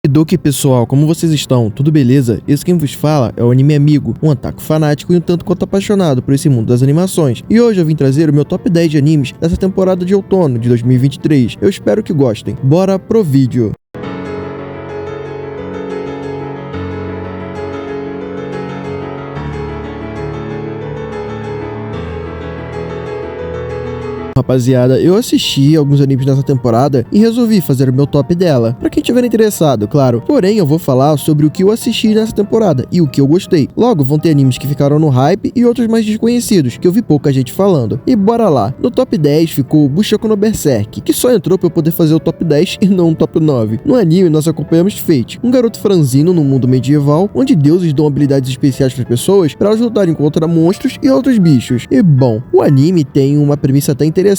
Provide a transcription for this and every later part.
Doki pessoal, como vocês estão? Tudo beleza? Esse quem vos fala é o Anime Amigo, um otaku fanático e um tanto quanto apaixonado por esse mundo das animações. E hoje eu vim trazer o meu top 10 de animes dessa temporada de outono de 2023. Eu espero que gostem. Bora pro vídeo! Rapaziada, eu assisti alguns animes nessa temporada e resolvi fazer o meu top dela, pra quem tiver interessado, claro. Porém, eu vou falar sobre o que eu assisti nessa temporada e o que eu gostei. Logo, vão ter animes que ficaram no hype e outros mais desconhecidos, que eu vi pouca gente falando. E bora lá. No top 10 ficou Bushiroku no Berserk, que só entrou pra eu poder fazer o top 10 e não um top 9. No anime, nós acompanhamos Fate, um garoto franzino no mundo medieval, onde deuses dão habilidades especiais para as pessoas para elas lutarem contra monstros e outros bichos. E bom, o anime tem uma premissa até interessante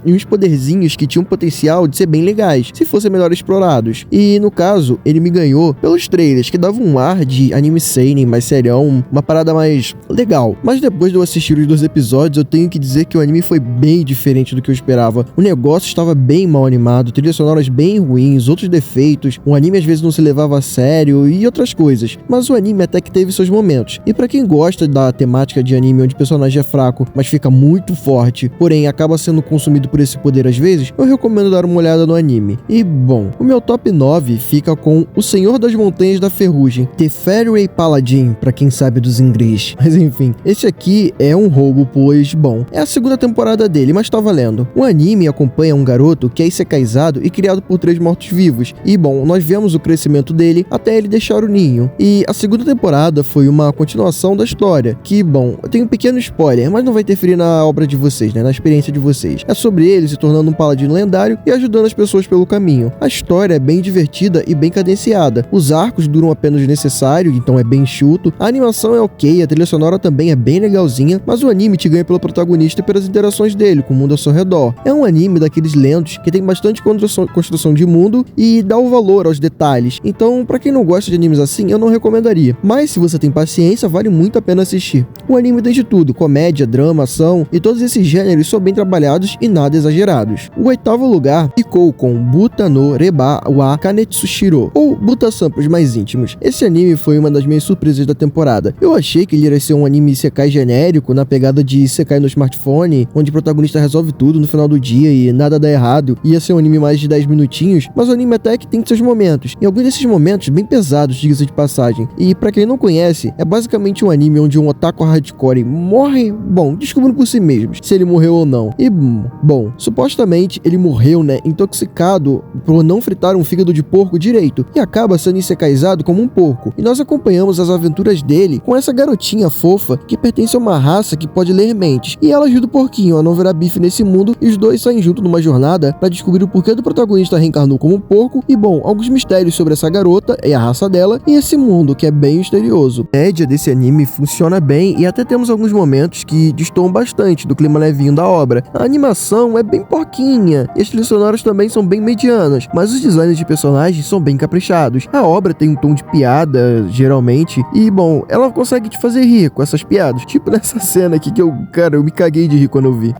e uns poderzinhos que tinham potencial de ser bem legais, se fossem melhor explorados. E no caso, ele me ganhou pelos trailers, que davam um ar de anime seinen mais serião, uma parada mais legal. Mas depois de eu assistir os 2 episódios, eu tenho que dizer que o anime foi bem diferente do que eu esperava. O negócio estava bem mal animado, trilhas sonoras bem ruins, outros defeitos, o anime às vezes não se levava a sério e outras coisas. Mas o anime até que teve seus momentos. E pra quem gosta da temática de anime onde o personagem é fraco, mas fica muito forte, porém acaba sendo consumido por esse poder às vezes, eu recomendo dar uma olhada no anime. E bom, o meu top 9 fica com O Senhor das Montanhas da Ferrugem, The Fairy Paladin, pra quem sabe dos inglês. Mas enfim, esse aqui é um roubo, pois, bom, é a segunda temporada dele, mas tá valendo. O anime acompanha um garoto que é isekaiizado e criado por 3 mortos-vivos. E bom, nós vemos o crescimento dele até ele deixar o ninho. E a segunda temporada foi uma continuação da história, que bom, eu tenho um pequeno spoiler, mas não vai interferir na obra de vocês, né, na experiência de vocês. É sobre ele se tornando um paladino lendário e ajudando as pessoas pelo caminho. A história é bem divertida e bem cadenciada. Os arcos duram apenas o necessário, então é bem enxuto. A animação é ok, a trilha sonora também é bem legalzinha, mas o anime te ganha pelo protagonista e pelas interações dele com o mundo ao seu redor. É um anime daqueles lentos que tem bastante construção de mundo e dá o valor aos detalhes. Então, pra quem não gosta de animes assim, eu não recomendaria. Mas se você tem paciência, vale muito a pena assistir. O anime tem de tudo, comédia, drama, ação, e todos esses gêneros são bem trabalhados e nada exagerados. O 8º lugar ficou com Buta no Reba wa Kanetsushiro, ou Buta-san pros mais íntimos. Esse anime foi uma das minhas surpresas da temporada. Eu achei que ele iria ser um anime isekai genérico, na pegada de isekai no smartphone, onde o protagonista resolve tudo no final do dia e nada dá errado. Ia ser um anime mais de 10 minutinhos, mas o anime até que tem seus momentos. E alguns desses momentos bem pesados, diga-se de passagem. E pra quem não conhece, é basicamente um anime onde um otaku hardcore morre, bom, descobrindo por si mesmos se ele morreu ou não. E bom, supostamente ele morreu, né, intoxicado por não fritar um fígado de porco direito e acaba sendo isekaiizado como um porco. E nós acompanhamos as aventuras dele com essa garotinha fofa que pertence a uma raça que pode ler mentes. E ela ajuda o porquinho a não virar bife nesse mundo e os dois saem junto numa jornada para descobrir o porquê do protagonista reencarnou como um porco e, bom, alguns mistérios sobre essa garota e a raça dela e esse mundo que é bem misterioso. A média desse anime funciona bem e até temos alguns momentos que destoam bastante do clima levinho da obra. A animação é bem porquinha e as trilhas sonoras também são bem medianas, mas os designs de personagens são bem caprichados. A obra tem um tom de piada, geralmente, e bom, ela consegue te fazer rir com essas piadas, tipo nessa cena aqui que eu me caguei de rir quando eu vi.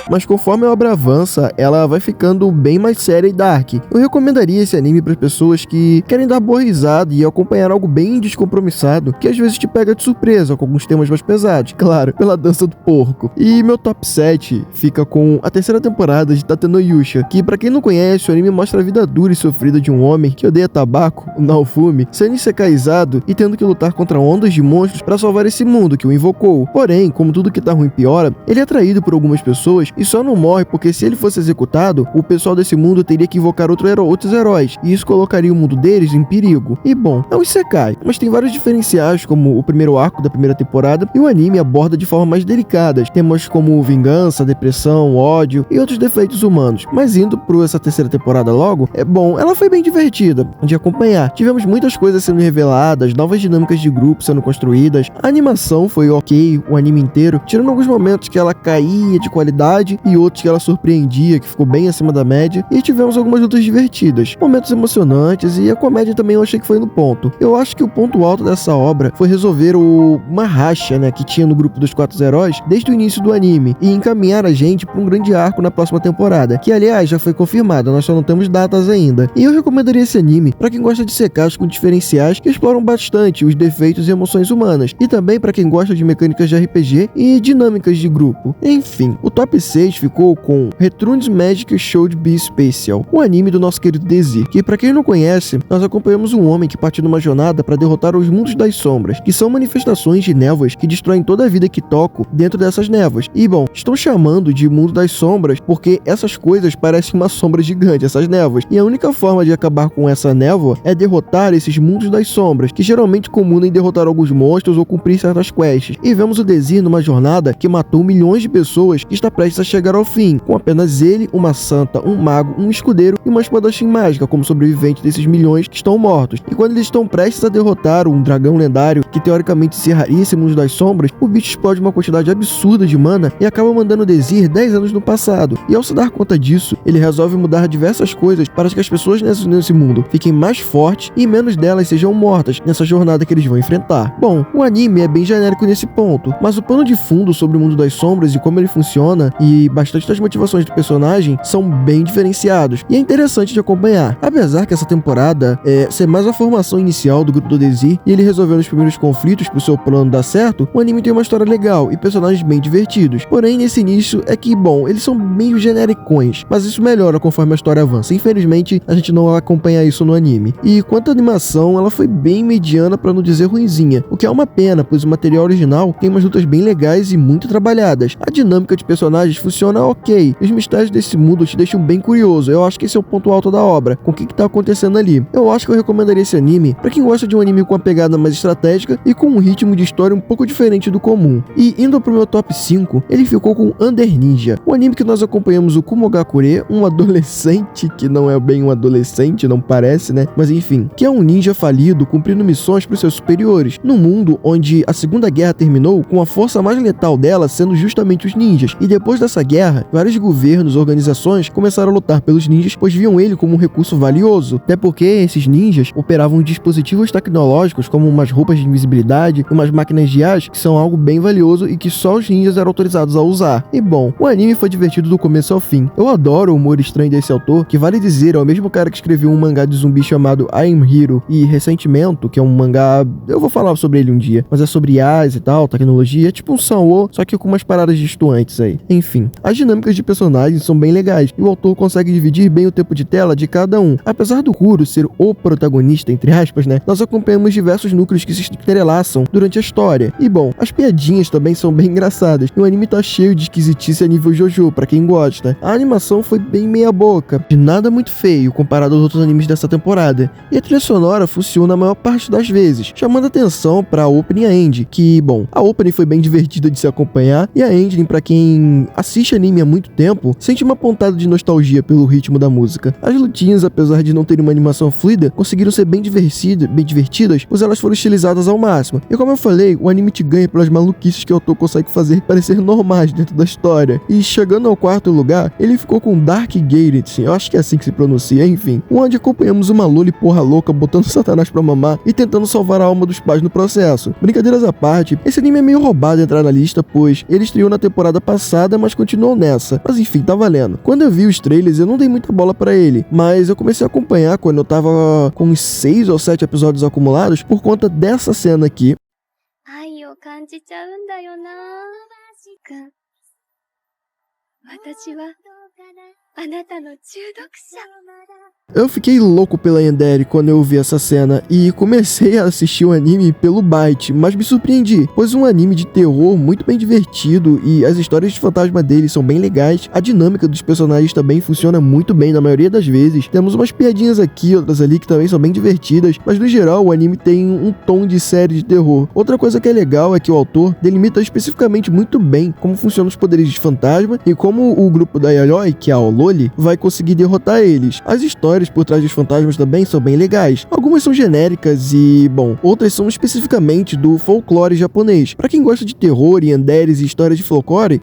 Mas conforme a obra avança, ela vai ficando bem mais séria e dark. Eu recomendaria esse anime para as pessoas que querem dar boa risada e acompanhar algo bem descompromissado, que às vezes te pega de surpresa com alguns temas mais pesados, claro, pela dança do porco. E meu top 7 fica com a 3ª temporada de Tate no Yusha, que pra quem não conhece, o anime mostra a vida dura e sofrida de um homem que odeia tabaco, o Naofumi, sendo isekaiizado e tendo que lutar contra ondas de monstros para salvar esse mundo que o invocou. Porém, como tudo que tá ruim piora, ele é atraído por algumas pessoas e só não morre porque se ele fosse executado, o pessoal desse mundo teria que invocar outros heróis, e isso colocaria o mundo deles em perigo. E bom, é um isekai, mas tem vários diferenciais, como o primeiro arco da primeira temporada, e o anime aborda de forma mais delicadas temas como vingança, depressão, ódio e outros defeitos humanos. Mas indo para essa 3ª temporada logo, é bom, ela foi bem divertida de acompanhar. Tivemos muitas coisas sendo reveladas, novas dinâmicas de grupo sendo construídas, a animação foi ok o anime inteiro, tirando alguns momentos que ela caía de qualidade qualidade e outros que ela surpreendia, que ficou bem acima da média, e tivemos algumas lutas divertidas, momentos emocionantes, e a comédia também eu achei que foi no ponto. Eu acho que o ponto alto dessa obra foi resolver uma racha, né, que tinha no grupo dos 4 heróis desde o início do anime e encaminhar a gente para um grande arco na próxima temporada, que aliás já foi confirmada, nós só não temos datas ainda. E eu recomendaria esse anime para quem gosta de secados com diferenciais que exploram bastante os defeitos e emoções humanas, e também para quem gosta de mecânicas de RPG e dinâmicas de grupo. Enfim, o top 6 ficou com Returns Magic Show Be Special, o anime do nosso querido Desi, que para quem não conhece, nós acompanhamos um homem que partiu numa jornada para derrotar os mundos das sombras, que são manifestações de névoas que destroem toda a vida que toco dentro dessas névoas. E bom, estão chamando de mundo das sombras porque essas coisas parecem uma sombra gigante, essas névoas, e a única forma de acabar com essa névoa é derrotar esses mundos das sombras, que geralmente comunam em derrotar alguns monstros ou cumprir certas quests. E vemos o Desi numa jornada que matou milhões de pessoas que está prestes a chegar ao fim, com apenas ele, uma santa, um mago, um escudeiro e uma espadachim mágica como sobrevivente desses milhões que estão mortos. E quando eles estão prestes a derrotar um dragão lendário que teoricamente encerraria esse mundo das sombras, o bicho explode uma quantidade absurda de mana e acaba mandando o Desi 10 anos no passado. E ao se dar conta disso, ele resolve mudar diversas coisas para que as pessoas nesse mundo fiquem mais fortes e menos delas sejam mortas nessa jornada que eles vão enfrentar. Bom, o anime é bem genérico nesse ponto, mas o pano de fundo sobre o mundo das sombras e como ele funciona e bastante das motivações do personagem são bem diferenciados e é interessante de acompanhar. Apesar que essa temporada ser mais a formação inicial do grupo do Desi e ele resolvendo os primeiros conflitos pro seu plano dar certo, o anime tem uma história legal e personagens bem divertidos. Porém, nesse início é que, bom, eles são meio genericões, mas isso melhora conforme a história avança. Infelizmente, a gente não acompanha isso no anime. E quanto à animação, ela foi bem mediana pra não dizer ruinzinha, o que é uma pena, pois o material original tem umas lutas bem legais e muito trabalhadas. A dinâmica de personagens funciona ok, e os mistérios desse mundo te deixam bem curioso. Eu acho que esse é o ponto alto da obra, com o que tá acontecendo ali. Eu acho que eu recomendaria esse anime pra quem gosta de um anime com uma pegada mais estratégica e com um ritmo de história um pouco diferente do comum. E indo pro meu top 5, ele ficou com Under Ninja, o anime que nós acompanhamos o Kumogakure, um adolescente que não é bem um adolescente, não parece, né? Mas enfim, que é um ninja falido cumprindo missões para seus superiores, num mundo onde a Segunda Guerra terminou com a força mais letal dela sendo justamente os ninjas. E depois dessa guerra, vários governos e organizações começaram a lutar pelos ninjas, pois viam ele como um recurso valioso, até porque esses ninjas operavam dispositivos tecnológicos como umas roupas de invisibilidade e umas máquinas de gás que são algo bem valioso e que só os ninjas eram autorizados a usar. E bom, o anime foi divertido do começo ao fim. Eu adoro o humor estranho desse autor, que vale dizer, é o mesmo cara que escreveu um mangá de zumbi chamado I Am Hero e Ressentimento, que é um mangá, eu vou falar sobre ele um dia, mas é sobre IAs e tal, tecnologia, é tipo um Sanwo, só que com umas paradas distantes aí. Enfim, as dinâmicas de personagens são bem legais e o autor consegue dividir bem o tempo de tela de cada um. Apesar do Kuro ser o protagonista, entre aspas, né, nós acompanhamos diversos núcleos que se entrelaçam durante a história. E bom, as piadinhas também são bem engraçadas e o anime tá cheio de esquisitice a nível JoJo, pra quem gosta. A animação foi bem meia boca, de nada muito feio comparado aos outros animes dessa temporada. E a trilha sonora funciona a maior parte das vezes, chamando atenção pra opening e a ending, que, bom, a opening foi bem divertida de se acompanhar e a ending, pra quem assiste anime há muito tempo, sente uma pontada de nostalgia pelo ritmo da música. As lutinhas, apesar de não terem uma animação fluida, conseguiram ser bem divertidas, pois elas foram estilizadas ao máximo. E como eu falei, o anime te ganha pelas maluquices que o autor consegue fazer parecer normais dentro da história. E chegando ao quarto lugar, ele ficou com Dark Gate, eu acho que é assim que se pronuncia, enfim, onde acompanhamos uma loli porra louca botando Satanás pra mamar e tentando salvar a alma dos pais no processo. Brincadeiras à parte, esse anime é meio roubado entrar na lista, pois ele estreou na temporada passada, mas continuou nessa. Mas enfim, tá valendo. Quando eu vi os trailers, eu não dei muita bola pra ele, mas eu comecei a acompanhar quando eu tava com uns 6 ou 7 episódios acumulados por conta dessa cena aqui. Eu fiquei louco pela Yandere quando eu vi essa cena e comecei a assistir o anime pelo Byte, mas me surpreendi, pois um anime de terror muito bem divertido e as histórias de fantasma dele são bem legais, a dinâmica dos personagens também funciona muito bem na maioria das vezes, temos umas piadinhas aqui, outras ali que também são bem divertidas, mas no geral o anime tem um tom de série de terror. Outra coisa que é legal é que o autor delimita especificamente muito bem como funcionam os poderes de fantasma e como o grupo da Yayoi, que é a Olo, controle, vai conseguir derrotar eles. As histórias por trás dos fantasmas também são bem legais. Algumas são genéricas e, bom, outras são especificamente do folclore japonês. Pra quem gosta de terror, yanderes e histórias de folclore,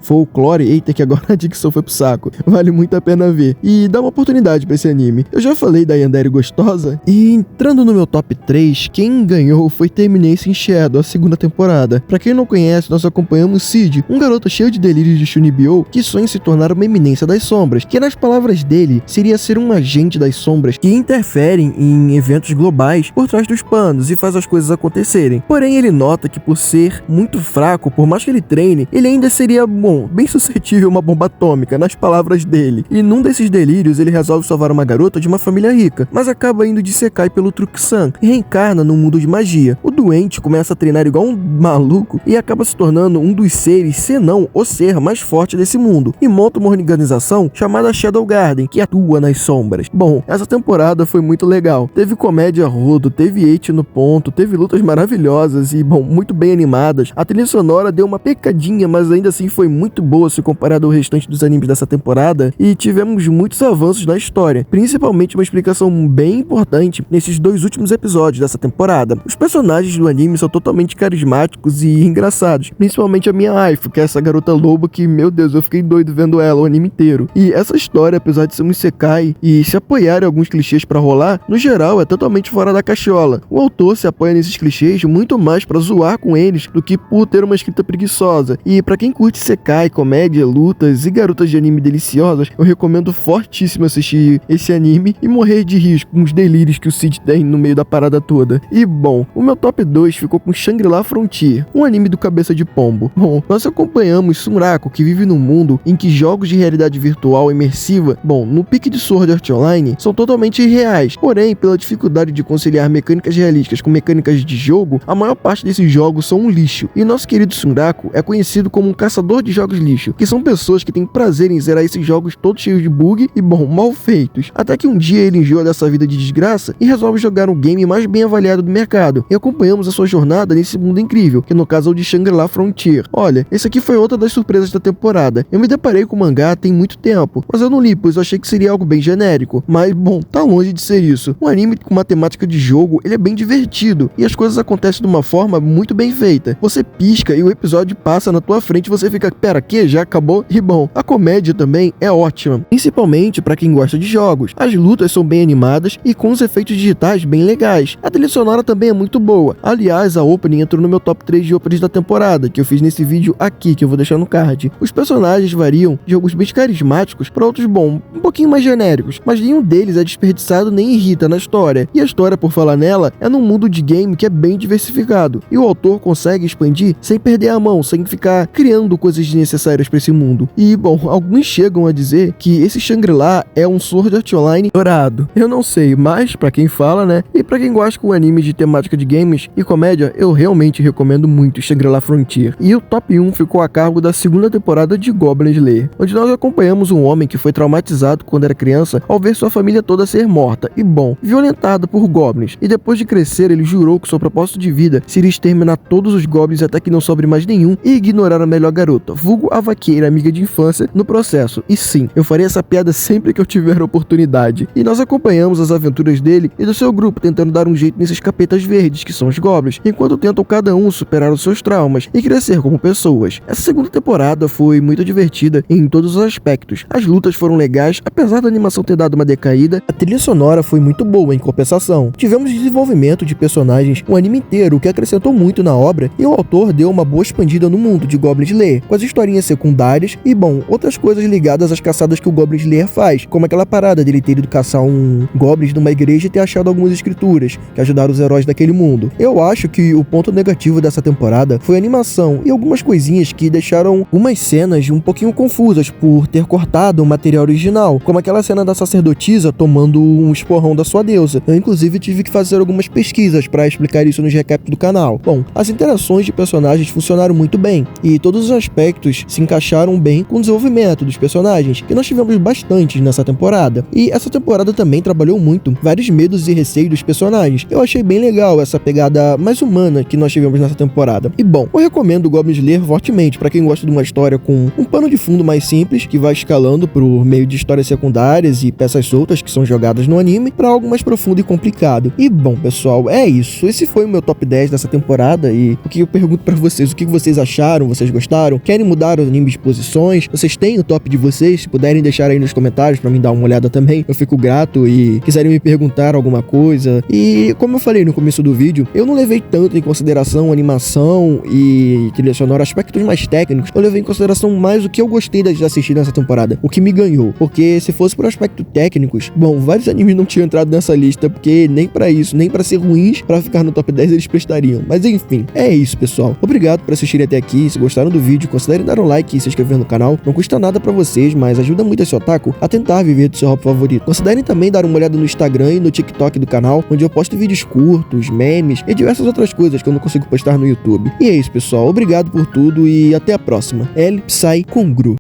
eita que agora a dicção foi pro saco, vale muito a pena ver. E dá uma oportunidade pra esse anime. Eu já falei da yandere gostosa, e entrando no meu top 3, quem ganhou foi Termination Shadow, a segunda temporada. Pra quem não conhece, nós acompanhamos Cid, um garoto cheio de delírios de Shunibyo, que sonha em se tornar uma eminência das sombras, que nas palavras dele, seria ser um agente das sombras que interferem em eventos globais por trás dos panos e faz as coisas acontecerem. Porém, ele nota que por ser muito fraco, por mais que ele treine, ele ainda seria, bom, bem suscetível a uma bomba atômica, nas palavras dele. E num desses delírios, ele resolve salvar uma garota de uma família rica, mas acaba indo de Sekai pelo Truxan e reencarna num mundo de magia. O doente começa a treinar igual um maluco e acaba se tornando um dos seres, se não o ser mais forte desse mundo, e monta uma organização chamada Shadow Garden, que atua nas sombras. Bom, essa temporada foi muito legal. Teve comédia rodo, teve eit no ponto, teve lutas maravilhosas e, bom, muito bem animadas. A trilha sonora deu uma pecadinha, mas ainda assim foi muito boa se comparado ao restante dos animes dessa temporada, e tivemos muitos avanços na história, principalmente uma explicação bem importante nesses 2 últimos episódios dessa temporada. Os personagens do anime são totalmente carismáticos e engraçados, principalmente a minha waifu, que é essa garota lobo que, meu Deus, eu fiquei doido vendo ela o anime inteiro. E essa história, apesar de ser um isekai e se apoiar em alguns clichês pra rolar, no geral é totalmente fora da cachola. O autor se apoia nesses clichês muito mais pra zoar com eles do que por ter uma escrita preguiçosa. E pra quem curte isekai, comédia, lutas e garotas de anime deliciosas, eu recomendo fortíssimo assistir esse anime e morrer de risco com os delírios que o Cid tem no meio da parada toda. E bom, o meu top 2 ficou com Shangri-La Frontier, um anime do cabeça de pombo. Bom, nós acompanhamos Sunraku, que vive num mundo em que jogos de realidade virtual imersiva, bom, no pique de Sword Art Online, são totalmente irreais. Porém, pela dificuldade de conciliar mecânicas realísticas com mecânicas de jogo, a maior parte desses jogos são um lixo. E nosso querido Sunraku é conhecido como um caçador de jogos lixo, que são pessoas que têm prazer em zerar esses jogos todos cheios de bug e, bom, mal feitos. Até que um dia ele enjoa dessa vida de desgraça e resolve jogar um game mais bem avaliado do mercado. E acompanhamos a sua jornada nesse mundo incrível, que no caso é o de Shangri-La Frontier. Olha, esse aqui foi outra das surpresas da temporada. Eu me deparei com o mangá tem muito tempo, mas eu não li, pois eu achei que seria algo bem genérico. Mas, bom, tá longe de ser isso. Um anime com uma temática de jogo, ele é bem divertido, e as coisas acontecem de uma forma muito bem feita. Você pisca e o episódio passa na tua frente e você fica, pera, que? Já acabou? E bom, a comédia também é ótima, principalmente pra quem gosta de jogos. As lutas são bem animadas e com os efeitos digitais bem legais. A trilha sonora também é muito boa. Aliás, a opening entrou no meu top 3 de openings da temporada, que eu fiz nesse vídeo aqui, que eu vou deixar no card. Os personagens variam de alguns bem carismáticos para outros, bom, um pouquinho mais genéricos, mas nenhum deles é desperdiçado nem irrita na história. E a história, por falar nela, é num mundo de game que é bem diversificado, e o autor consegue expandir sem perder a mão, sem ficar criando coisas desnecessárias para esse mundo. E, bom, alguns chegam a dizer que esse Shangri-La é um Sword Art Online dourado. Eu não sei, mas pra quem fala, né? E pra quem gosta com anime de temática de games e comédia, eu realmente recomendo muito Shangri-La Frontier. E o top 1 ficou a cargo da segunda temporada de Goblin Slayer, onde nós acompanhamos um homem que foi traumatizado quando era criança ao ver sua família toda ser morta e, bom, violentada por goblins. E depois de crescer, ele jurou que seu propósito de vida seria exterminar todos os goblins até que não sobre mais nenhum e ignorar a melhor garota, vulgo a vaqueira amiga de infância, no processo. E sim, eu farei essa piada sempre que eu tiver a oportunidade. E nós acompanhamos as aventuras dele e do seu grupo tentando dar um jeito nesses capetas verdes, que são os goblins, enquanto tentam cada um superar os seus traumas e crescer como pessoas. Essa segunda temporada foi muito divertida em todos os aspectos. As lutas foram legais, apesar da animação ter dado uma decaída. A trilha sonora foi muito boa em compensação. Tivemos desenvolvimento de personagens o anime inteiro, o que acrescentou muito na obra, e o autor deu uma boa expandida no mundo de Goblin Slayer, com as historinhas secundárias e, bom, outras coisas ligadas às caçadas que o Goblin Slayer faz, como aquela parada dele ter ido caçar um goblins numa igreja e ter achado algumas escrituras que ajudaram os heróis daquele mundo. Eu acho que o ponto negativo dessa temporada foi a animação e algumas coisinhas que deixaram algumas cenas um pouquinho confusas por ter cortado o material original, como aquela cena da sacerdotisa tomando um esporrão da sua deusa. Eu, inclusive, tive que fazer algumas pesquisas para explicar isso nos recaps do canal. Bom, as interações de personagens funcionaram muito bem, e todos os aspectos se encaixaram bem com o desenvolvimento dos personagens, que nós tivemos bastante nessa temporada. E essa temporada também trabalhou muito vários medos e receios dos personagens. Eu achei bem legal essa pegada mais humana que nós tivemos nessa temporada. E bom, eu recomendo o Goblin Slayer fortemente para quem gosta de uma história com um pano de fundo mais simples, que vai escalando pro por meio de histórias secundárias e peças soltas que são jogadas no anime para algo mais profundo e complicado. E bom, pessoal, é isso. Esse foi o meu top 10 dessa temporada e o que eu pergunto para vocês, o que vocês acharam? Vocês gostaram? Querem mudar os animes de posições? Vocês têm o top de vocês? Se puderem deixar aí nos comentários para mim dar uma olhada também, eu fico grato. E quiserem me perguntar alguma coisa. E como eu falei no começo do vídeo, eu não levei tanto em consideração animação e trilha sonora, aspectos mais técnicos. Eu levei em consideração mais o que eu gostei de assistir nessa temporada, o que me ganhou. Porque se fosse por aspectos técnicos, bom, vários animes não tinham entrado nessa lista, porque nem pra isso, nem pra ser ruins, pra ficar no top 10 eles prestariam. Mas enfim, é isso, pessoal. Obrigado por assistirem até aqui. Se gostaram do vídeo, considerem dar um like e se inscrever no canal. Não custa nada pra vocês, mas ajuda muito esse otaku a tentar viver do seu hobby favorito. Considerem também dar uma olhada no Instagram e no TikTok do canal, onde eu posto vídeos curtos, memes e diversas outras coisas que eu não consigo postar no YouTube. E é isso, pessoal. Obrigado por tudo e até a próxima. L Psy com Gru.